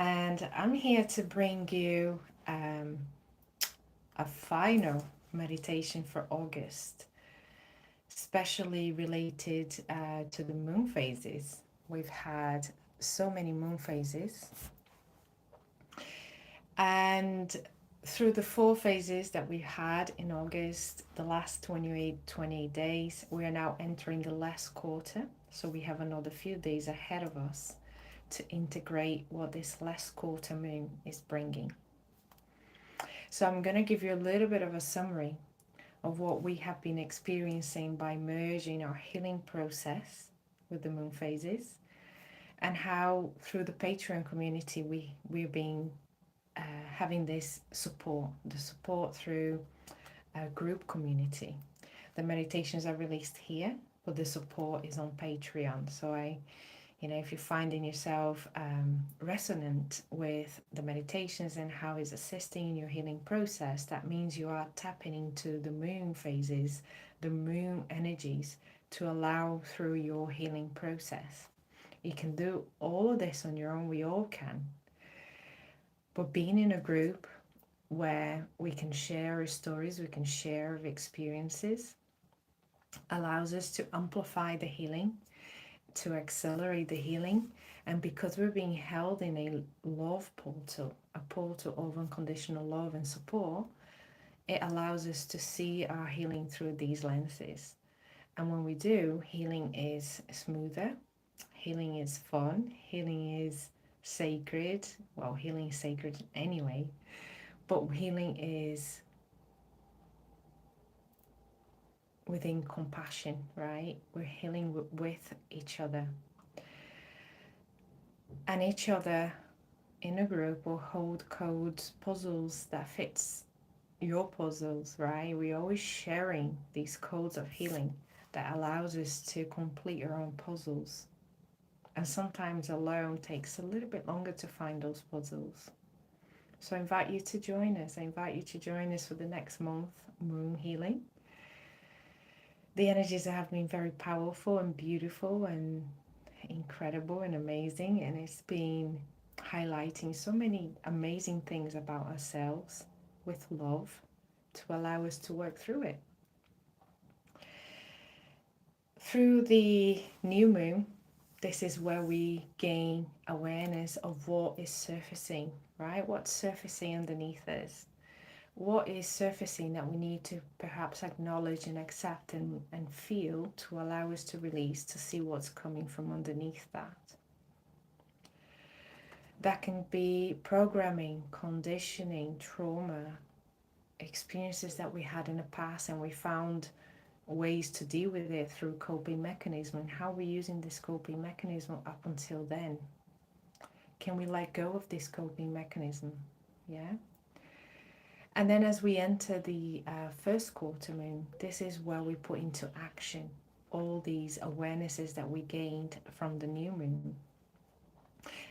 and I'm here to bring you a final meditation for August, especially related to the moon phases. We've had so many moon phases, and through the four phases that we had in August, the last 28 days, we are now entering the last quarter. So we have another few days ahead of us to integrate what this last quarter moon is bringing. So I'm going to give you a little bit of a summary of what we have been experiencing by merging our healing process with the moon phases, and how through the Patreon community we're being having this support, the support through a group community. The meditations are released here, but the support is on Patreon. So if you're finding yourself resonant with the meditations and how it's assisting in your healing process, that means you are tapping into the moon phases, the moon energies, to allow through your healing process. You can do all of this on your own, we all can. But being in a group where we can share our stories, we can share our experiences, allows us to amplify the healing, to accelerate the healing. And because we're being held in a love portal, a portal of unconditional love and support, it allows us to see our healing through these lenses. And when we do, healing is smoother, healing is fun, healing is sacred. Well, healing is sacred anyway, but healing is within compassion, right? We're healing with each other. And each other in a group will hold codes, puzzles that fits your puzzles, right? We're always sharing these codes of healing that allows us to complete our own puzzles. And sometimes alone takes a little bit longer to find those puzzles. So I invite you to join us. I invite you to join us for the next month, Moon Healing. The energies have been very powerful and beautiful and incredible and amazing, and it's been highlighting so many amazing things about ourselves with love to allow us to work through it. Through the new moon, this is where we gain awareness of what is surfacing, right? What's surfacing underneath us? What is surfacing that we need to perhaps acknowledge and accept and feel to allow us to release, to see what's coming from underneath that. That can be programming, conditioning, trauma, experiences that we had in the past, and we found ways to deal with it through coping mechanism, and how we're using this coping mechanism up until then. Can we let go of this coping mechanism? Yeah. And then as we enter the first quarter moon, this is where we put into action all these awarenesses that we gained from the new moon.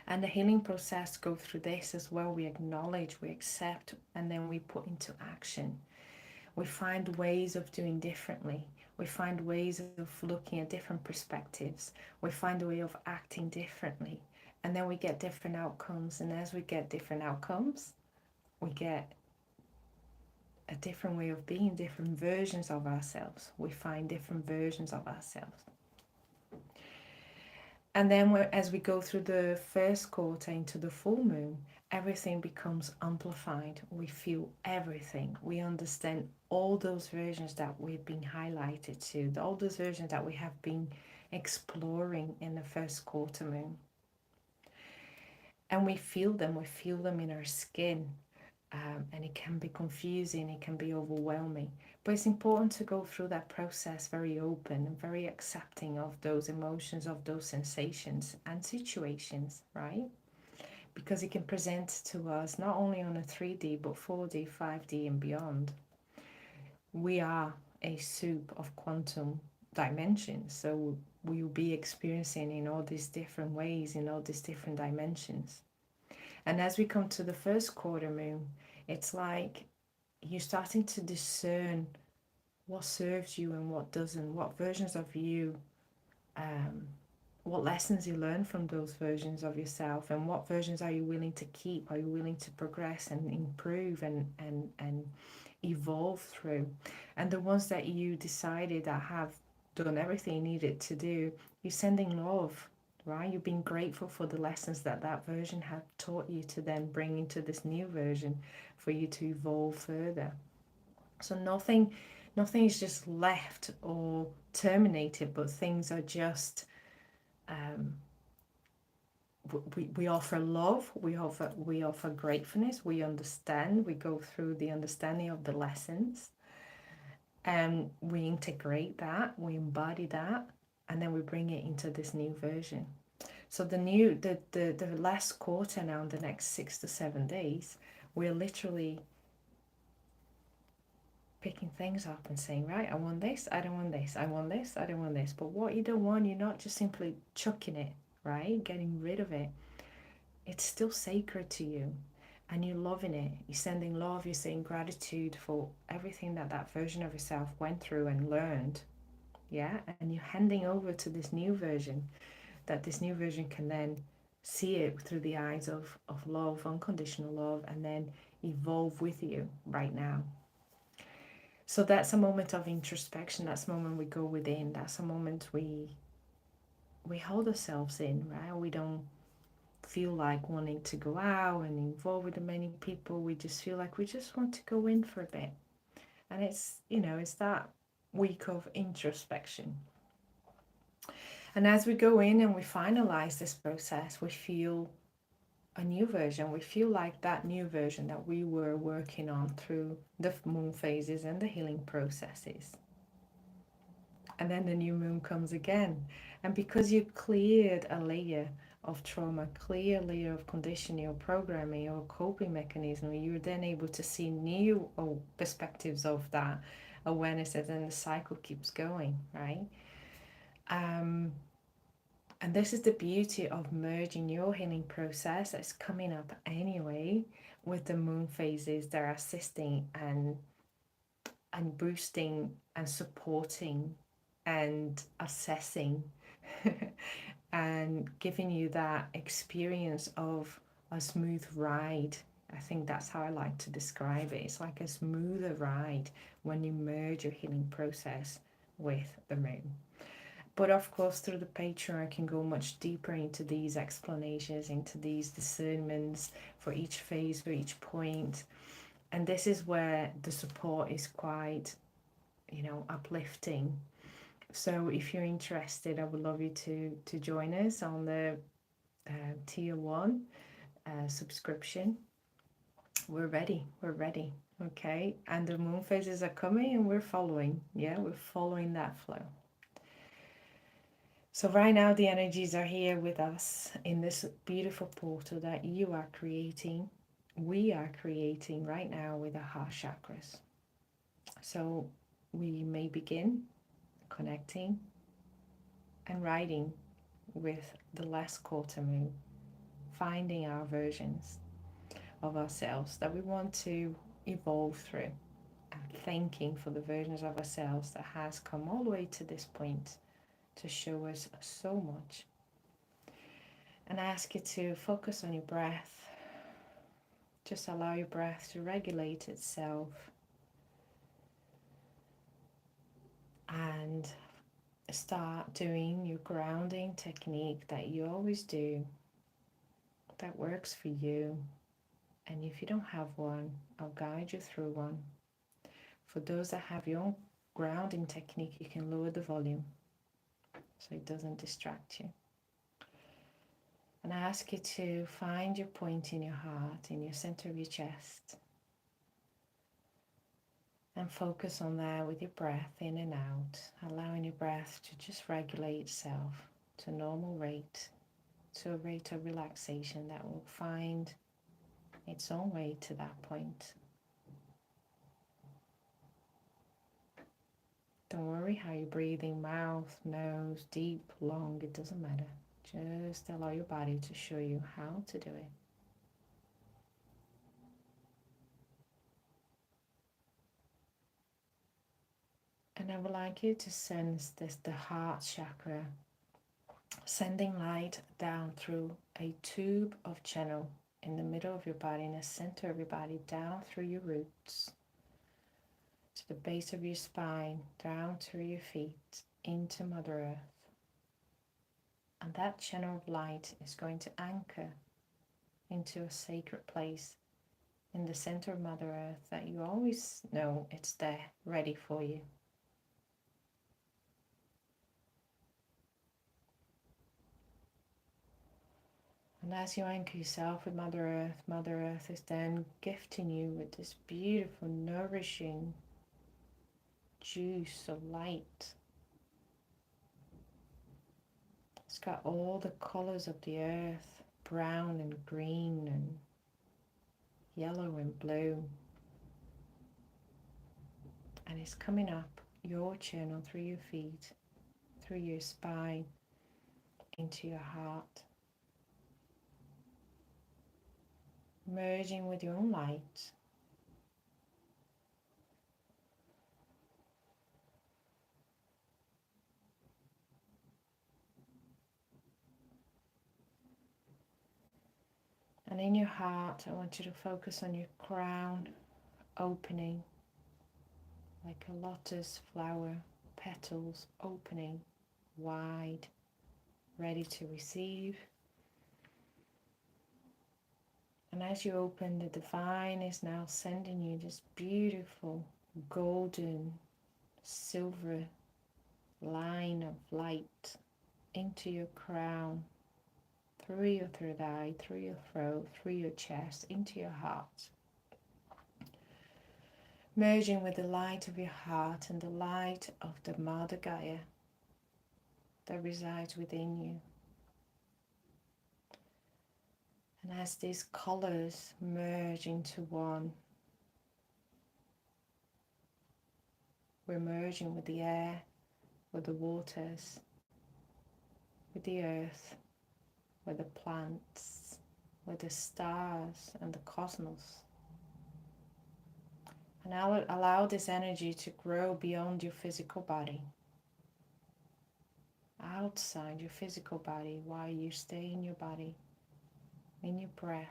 And the healing process goes through this as well. We acknowledge, we accept, and then we put into action. We find ways of doing differently. We find ways of looking at different perspectives. We find a way of acting differently. And then we get different outcomes. And as we get different outcomes, we get a different way of being, different versions of ourselves. We find different versions of ourselves. And then as we go through the first quarter into the full moon, everything becomes amplified. We feel everything. We understand all those versions that we've been highlighted to, all those versions that we have been exploring in the first quarter moon. And we feel them in our skin. And it can be confusing, it can be overwhelming. But it's important to go through that process very open and very accepting of those emotions, of those sensations and situations, right? Because it can present to us not only on a 3D, but 4D, 5D and beyond. We are a soup of quantum dimensions, so we will be experiencing in all these different ways, in all these different dimensions. And as we come to the first quarter moon, it's like you're starting to discern what serves you and what doesn't, what versions of you what lessons you learn from those versions of yourself, and what versions are you willing to keep, are you willing to progress and improve and evolve through. And the ones that you decided that have done everything you needed to do, you're sending love, right? You're being grateful for the lessons that that version had taught you to then bring into this new version for you to evolve further. So nothing is just left or terminated, but things are just um, we offer love, we offer gratefulness, we understand, we go through the understanding of the lessons, and we integrate that, we embody that, and then we bring it into this new version. So the last quarter now, the next 6 to 7 days, we're literally picking things up and saying, right, I want this, I don't want this, I want this, I don't want this. But what you don't want, you're not just simply chucking it, right? Getting rid of it. It's still sacred to you, and you're loving it. You're sending love, you're saying gratitude for everything that that version of yourself went through and learned. Yeah, and you're handing over to this new version, that this new version can then see it through the eyes of love, unconditional love, and then evolve with you right now. So that's a moment of introspection. That's a moment we go within. That's a moment we hold ourselves in, right? We don't feel like wanting to go out and involve with many people. We just feel like we just want to go in for a bit. And it's that week of introspection. And as we go in and we finalize this process, we feel a new version. We feel like that new version that we were working on through the moon phases and the healing processes. And then the new moon comes again. And because you cleared a layer of trauma, clear layer of conditioning or programming or coping mechanism, you're then able to see new perspectives of that awareness, and then the cycle keeps going, right? And this is the beauty of merging your healing process that's coming up anyway with the moon phases that are assisting and boosting and supporting and assessing and giving you that experience of a smooth ride. I think that's how I like to describe it. It's like a smoother ride when you merge your healing process with the moon. But of course, through the Patreon, I can go much deeper into these explanations, into these discernments for each phase, for each point. And this is where the support is quite, uplifting. So if you're interested, I would love you to join us on the tier 1 subscription. We're ready. We're ready. Okay. And the moon phases are coming and we're following. Yeah, we're following that flow. So right now the energies are here with us in this beautiful portal that you are creating. We are creating right now with our heart chakras. So we may begin connecting and riding with the last quarter moon, finding our versions of ourselves that we want to evolve through, and thanking for the versions of ourselves that has come all the way to this point to show us so much. And I ask you to focus on your breath. Just allow your breath to regulate itself and start doing your grounding technique that you always do, that works for you. And if you don't have one, I'll guide you through one. For those that have your own grounding technique, you can lower the volume so it doesn't distract you. And I ask you to find your point in your heart, in your center of your chest, and focus on that with your breath in and out, allowing your breath to just regulate itself to a normal rate, to a rate of relaxation that will find its own way to that point. Don't worry how you're breathing, mouth, nose, deep, long, it doesn't matter. Just allow your body to show you how to do it. And I would like you to sense this, the heart chakra sending light down through a tube of channel in the middle of your body, in the center of your body, down through your roots, to the base of your spine, down through your feet, into Mother Earth. And that channel of light is going to anchor into a sacred place in the center of Mother Earth that you always know it's there, ready for you. And as you anchor yourself with Mother Earth is then gifting you with this beautiful, nourishing juice of light. It's got all the colors of the earth, brown and green and yellow and blue. And it's coming up your channel through your feet, through your spine, into your heart. Merging with your own light. And in your heart, I want you to focus on your crown opening, like a lotus flower, petals opening wide, ready to receive. And as you open, the divine is now sending you this beautiful golden silver line of light into your crown, through your third eye, through your throat, through your chest, into your heart. Merging with the light of your heart and the light of the Mother Gaia that resides within you. And as these colors merge into one, we're merging with the air, with the waters, with the earth, with the plants, with the stars and the cosmos. And now allow this energy to grow beyond your physical body, outside your physical body, while you stay in your body, in your breath.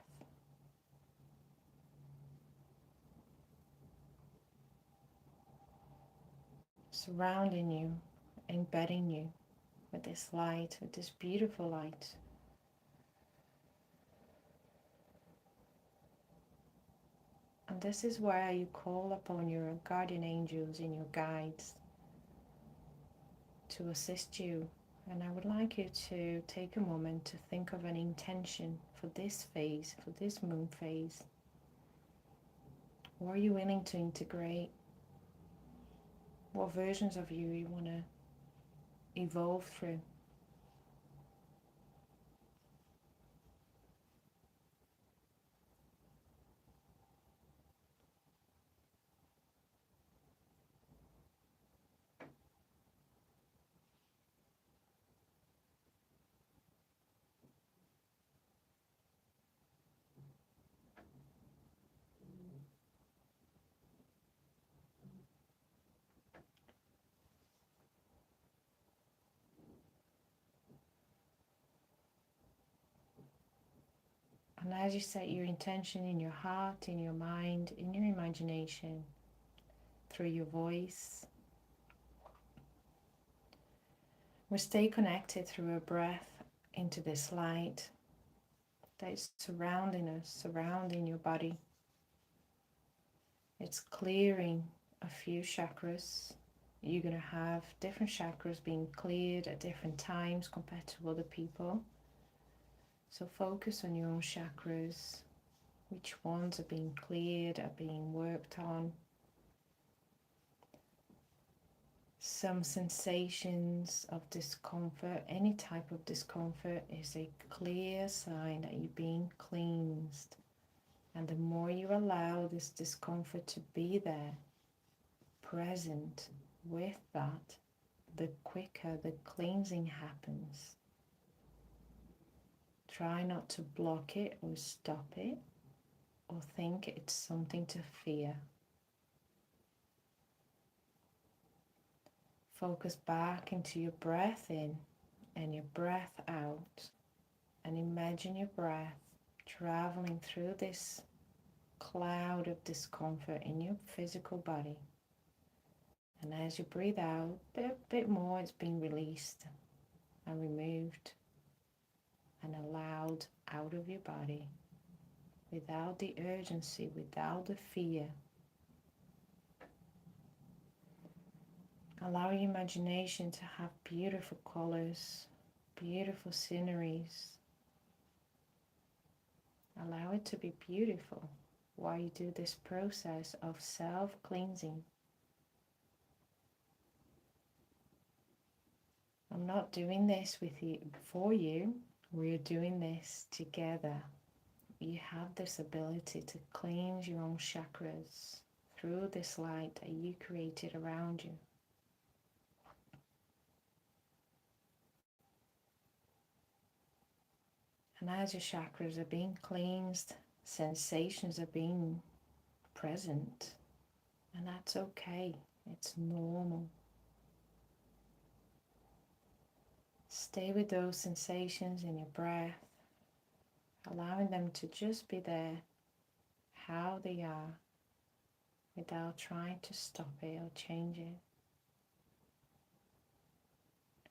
Surrounding you, embedding you with this light, with this beautiful light. And this is where you call upon your guardian angels and your guides to assist you. And I would like you to take a moment to think of an intention for this phase, for this moon phase. What are you willing to integrate? What versions of you want to evolve through? And as you set your intention in your heart, in your mind, in your imagination, through your voice, we stay connected through a breath into this light that is surrounding us, surrounding your body. It's clearing a few chakras. You're going to have different chakras being cleared at different times compared to other people. So focus on your own chakras, which ones are being cleared, are being worked on. Some sensations of discomfort, any type of discomfort is a clear sign that you're being cleansed. And the more you allow this discomfort to be there, present with that, the quicker the cleansing happens. Try not to block it or stop it or think it's something to fear. Focus back into your breath in and your breath out. And imagine your breath traveling through this cloud of discomfort in your physical body. And as you breathe out, a bit more it's being released and removed and allowed out of your body without the urgency, without the fear. Allow your imagination to have beautiful colors, beautiful sceneries. Allow it to be beautiful while you do this process of self-cleansing. I'm not doing this with you for you. We're doing this together. You have this ability to cleanse your own chakras through this light that you created around you. And as your chakras are being cleansed, sensations are being present, and that's okay. It's normal. Stay with those sensations in your breath, allowing them to just be there, how they are, without trying to stop it or change it.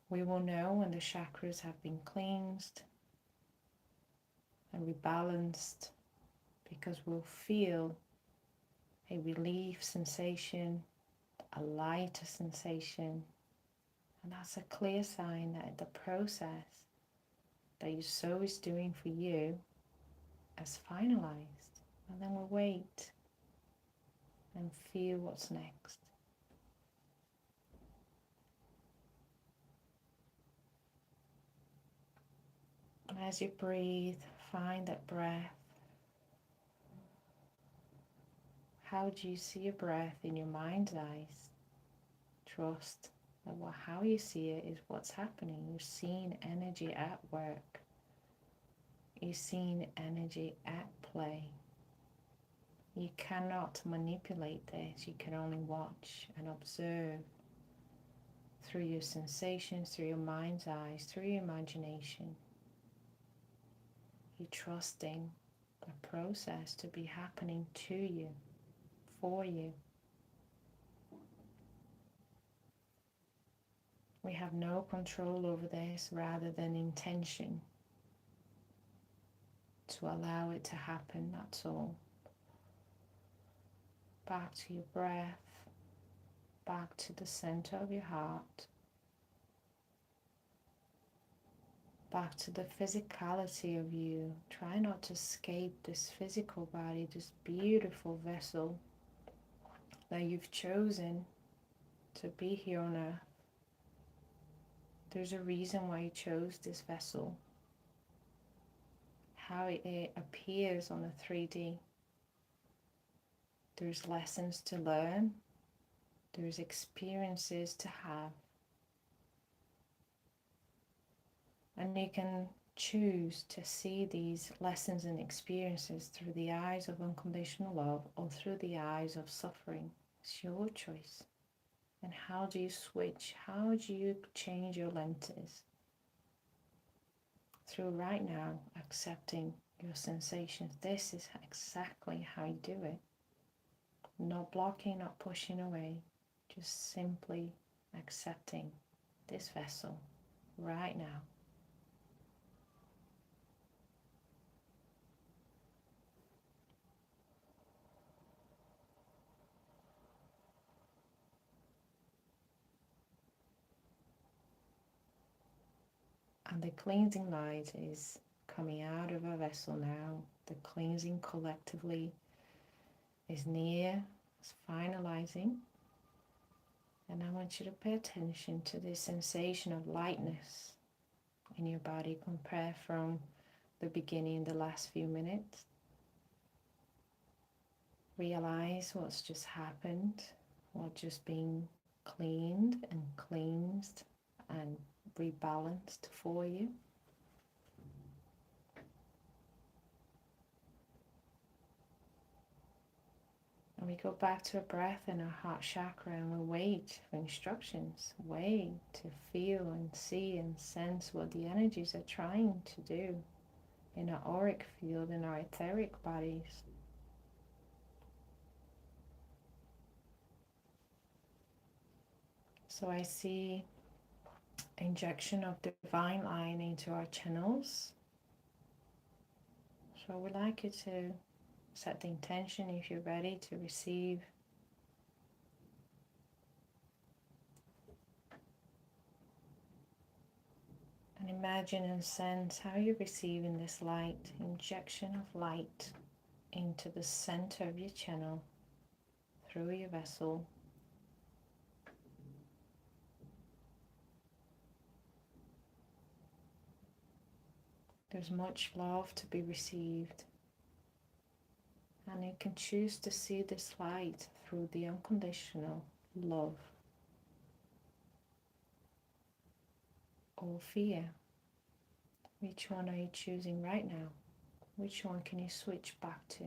We will know when the chakras have been cleansed and rebalanced, because we'll feel a relief sensation, a lighter sensation, and that's a clear sign that the process that your soul is doing for you has finalized. And then we'll wait and feel what's next. And as you breathe, find that breath. How do you see your breath in your mind's eyes? Trust that how you see it is what's happening. You're seeing energy at work. You're seeing energy at play. You cannot manipulate this. You can only watch and observe through your sensations, through your mind's eyes, through your imagination. You're trusting the process to be happening to you, for you. We have no control over this rather than intention to allow it to happen, that's all. Back to your breath, back to the center of your heart, back to the physicality of you. Try not to escape this physical body, this beautiful vessel that you've chosen to be here on earth. There's a reason why you chose this vessel. How it appears on a 3D. There's lessons to learn. There's experiences to have. And you can choose to see these lessons and experiences through the eyes of unconditional love or through the eyes of suffering. It's your choice. And how do you switch? How do you change your lenses? Through right now, accepting your sensations. This is exactly how you do it. Not blocking, not pushing away. Just simply accepting this vessel right now. And the cleansing light is coming out of our vessel now. The cleansing collectively is near, it's finalizing. And I want you to pay attention to this sensation of lightness in your body compared from the beginning, the last few minutes. Realize what's just happened, what's just been cleaned and cleansed and rebalanced for you. And we go back to a breath in our heart chakra and we wait for instructions. Wait to feel and see and sense what the energies are trying to do in our auric field, in our etheric bodies. So I see injection of divine light into our channels. So I would like you to set the intention if you're ready to receive. And imagine and sense how you're receiving this light, injection of light into the center of your channel, through your vessel. There's much love to be received. And you can choose to see this light through the unconditional love or fear. Which one are you choosing right now? Which one can you switch back to?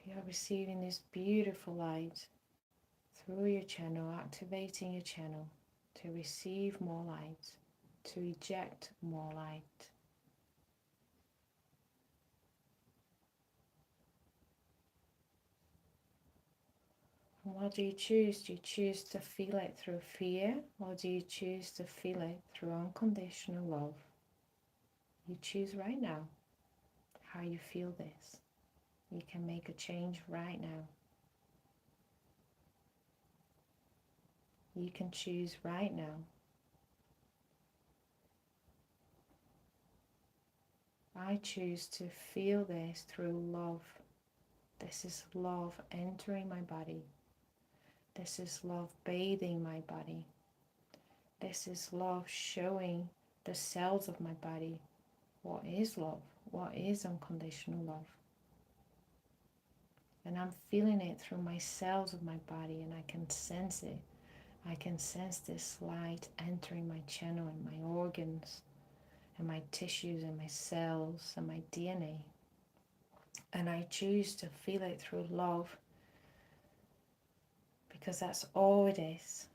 You are receiving this beautiful light through your channel, activating your channel to receive more light, to eject more light. And what do you choose? Do you choose to feel it through fear, or do you choose to feel it through unconditional love? You choose right now how you feel this. You can make a change right now. You can choose right now. I choose to feel this through love. This is love entering my body. This is love bathing my body. This is love showing the cells of my body what is love, what is unconditional love. And I'm feeling it through my cells of my body, and I can sense it. I can sense this light entering my channel and my organs and my tissues and my cells and my DNA. And I choose to feel it through love, because that's all it is.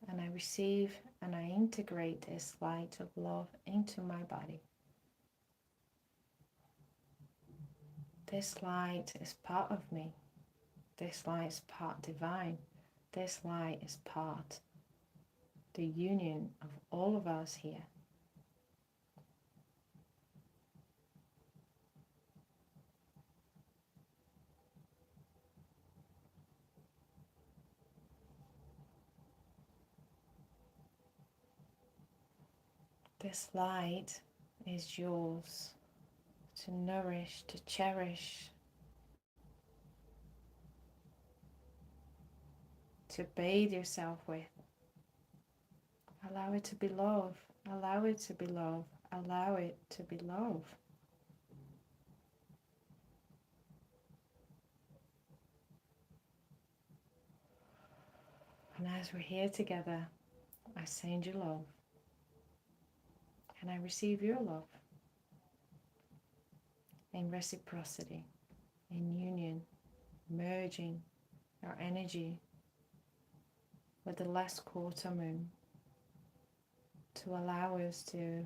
And I receive and I integrate this light of love into my body. This light is part of me. This light is part divine. This light is part the union of all of us here. This light is yours to nourish, to cherish, to bathe yourself with. Allow it to be love. Allow it to be love. Allow it to be love. And as we're here together, I send you love. And I receive your love in reciprocity, in union, merging our energy with the last quarter moon to allow us to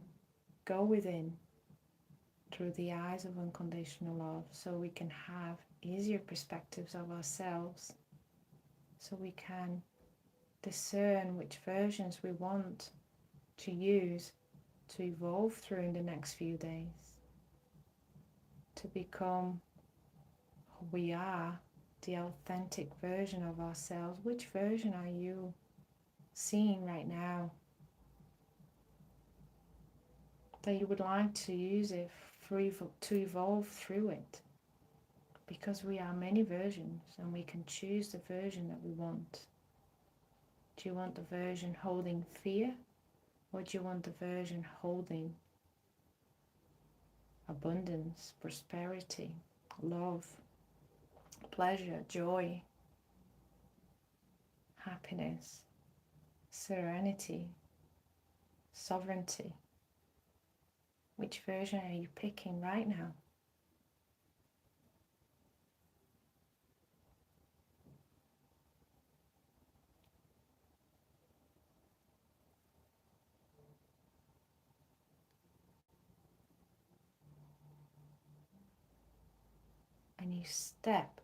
go within through the eyes of unconditional love, so we can have easier perspectives of ourselves, so we can discern which versions we want to use to evolve through in the next few days, to become who we are, the authentic version of ourselves. Which version are you seeing right now that you would like to use it to evolve through it? Because we are many versions, and we can choose the version that we want. Do you want the version holding fear, or do you want the version holding abundance, prosperity, love, pleasure, joy, happiness, serenity, sovereignty. Which version are you picking right now? And you step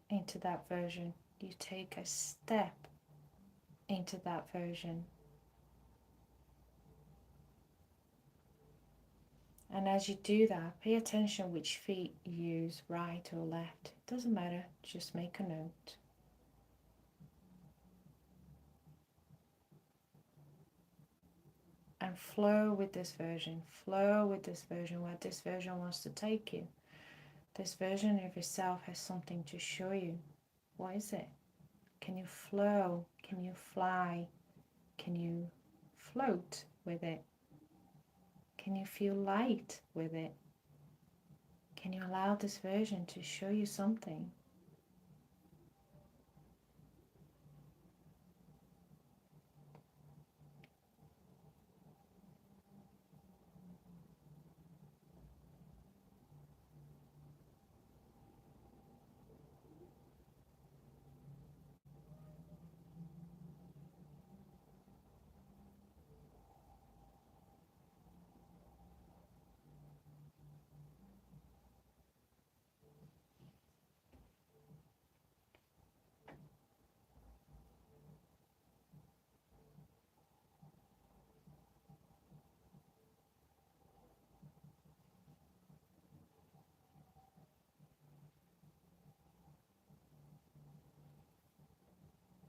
into that version. You take a step into that version. And as you do that, pay attention which feet you use, right or left. It doesn't matter, just make a note. And flow with this version. Flow with this version, where this version wants to take you. This version of yourself has something to show you. What is it? Can you flow? Can you fly? Can you float with it? Can you feel light with it? Can you allow this version to show you something?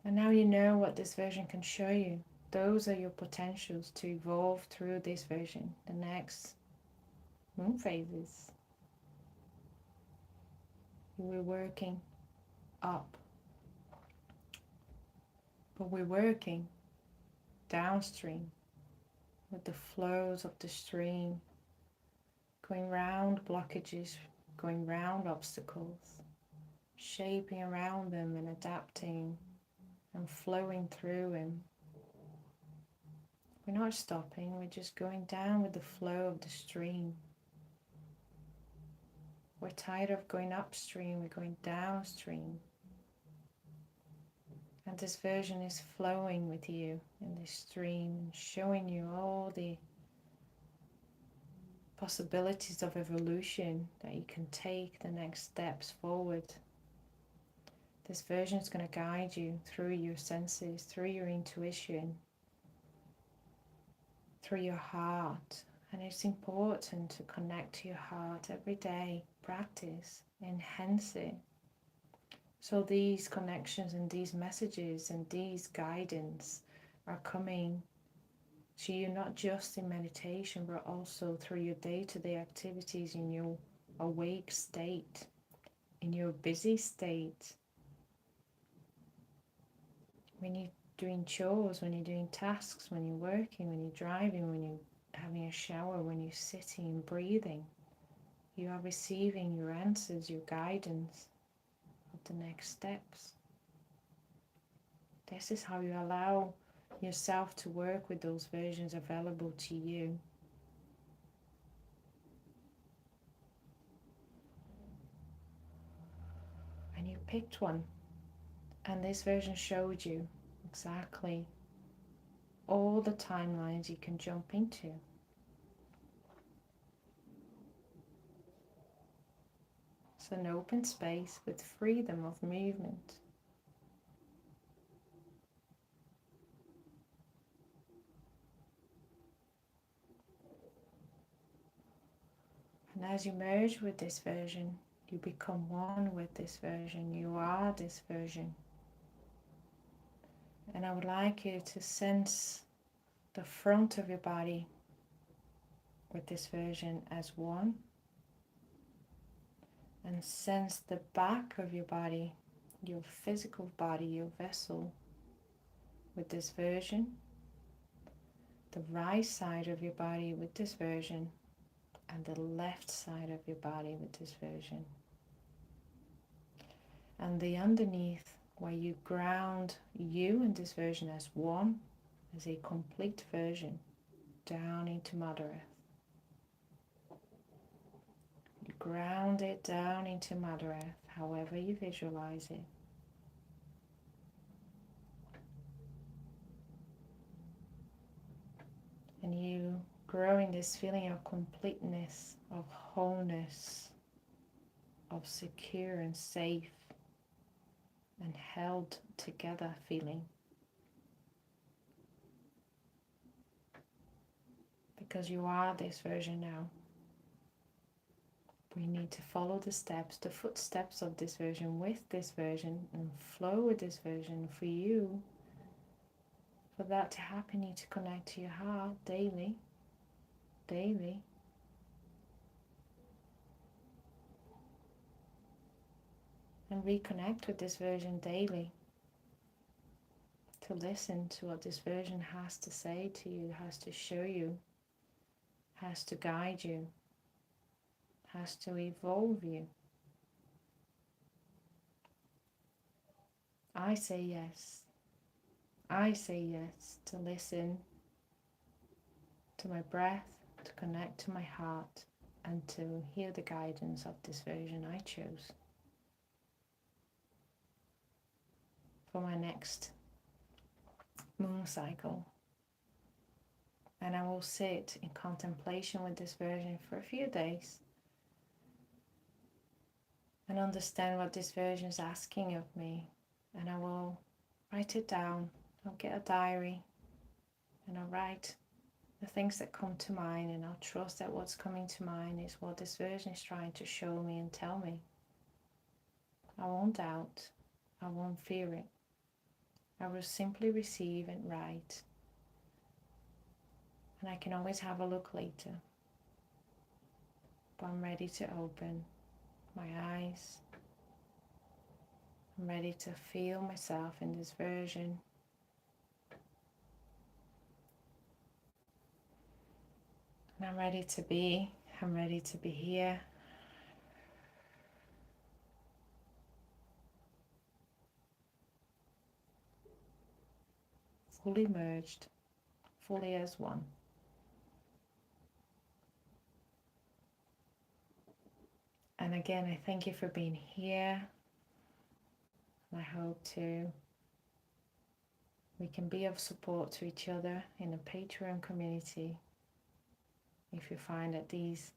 And now you know what this version can show you. Those are your potentials to evolve through this version, the next moon phases. We're working up, but we're working downstream with the flows of the stream, going round blockages, going round obstacles, shaping around them and adapting and flowing through them. We're not stopping, we're just going down with the flow of the stream. We're tired of going upstream, we're going downstream. And this version is flowing with you in this stream and showing you all the possibilities of evolution that you can take the next steps forward. This version is going to guide you through your senses, through your intuition, through your heart. And it's important to connect to your heart every day. Practice, enhance it. So these connections and these messages and these guidance are coming to you not just in meditation, but also through your day-to-day activities, in your awake state, in your busy state, when you're doing chores, when you're doing tasks, when you're working, when you're driving, when you're having a shower, when you're sitting and breathing. You are receiving your answers, your guidance of the next steps. This is how you allow yourself to work with those versions available to you. And you picked one, and this version showed you exactly all the timelines you can jump into. It's an open space with freedom of movement. And as you merge with this version, you become one with this version. You are this version. And I would like you to sense the front of your body with this version as one, and sense the back of your body, your physical body, your vessel, with this version, the right side of your body with this version, and the left side of your body with this version. And the underneath, where you ground you and this version as one, as a complete version. down into Mother Earth. You ground it down into Mother Earth, however you visualize it. And you grow in this feeling of completeness, of wholeness, of secure and safe and held together feeling. Because you are this version now. We need to follow the steps, the footsteps of this version with this version and flow with this version. For you, for that to happen, you need to connect to your heart daily, daily. And reconnect with this version daily. To listen to what this version has to say to you, has to show you, has to guide you, has to evolve you. I say yes. I say yes to listen to my breath, to connect to my heart, and to hear the guidance of this version I chose for my next moon cycle. And I will sit in contemplation with this version for a few days and understand what this version is asking of me. And I will write it down. I'll get a diary and I'll write the things that come to mind, and I'll trust that what's coming to mind is what this version is trying to show me and tell me. I won't doubt. I won't fear it. I will simply receive and write. And I can always have a look later. But I'm ready to open my eyes. I'm ready to feel myself in this version. And I'm ready to be here. Fully merged, fully as one. And again, I thank you for being here. And I hope we can be of support to each other in the Patreon community. If you find that these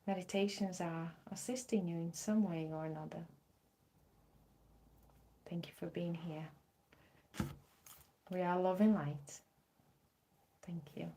meditations are assisting you in some way or another. Thank you for being here. We are love and light. Thank you.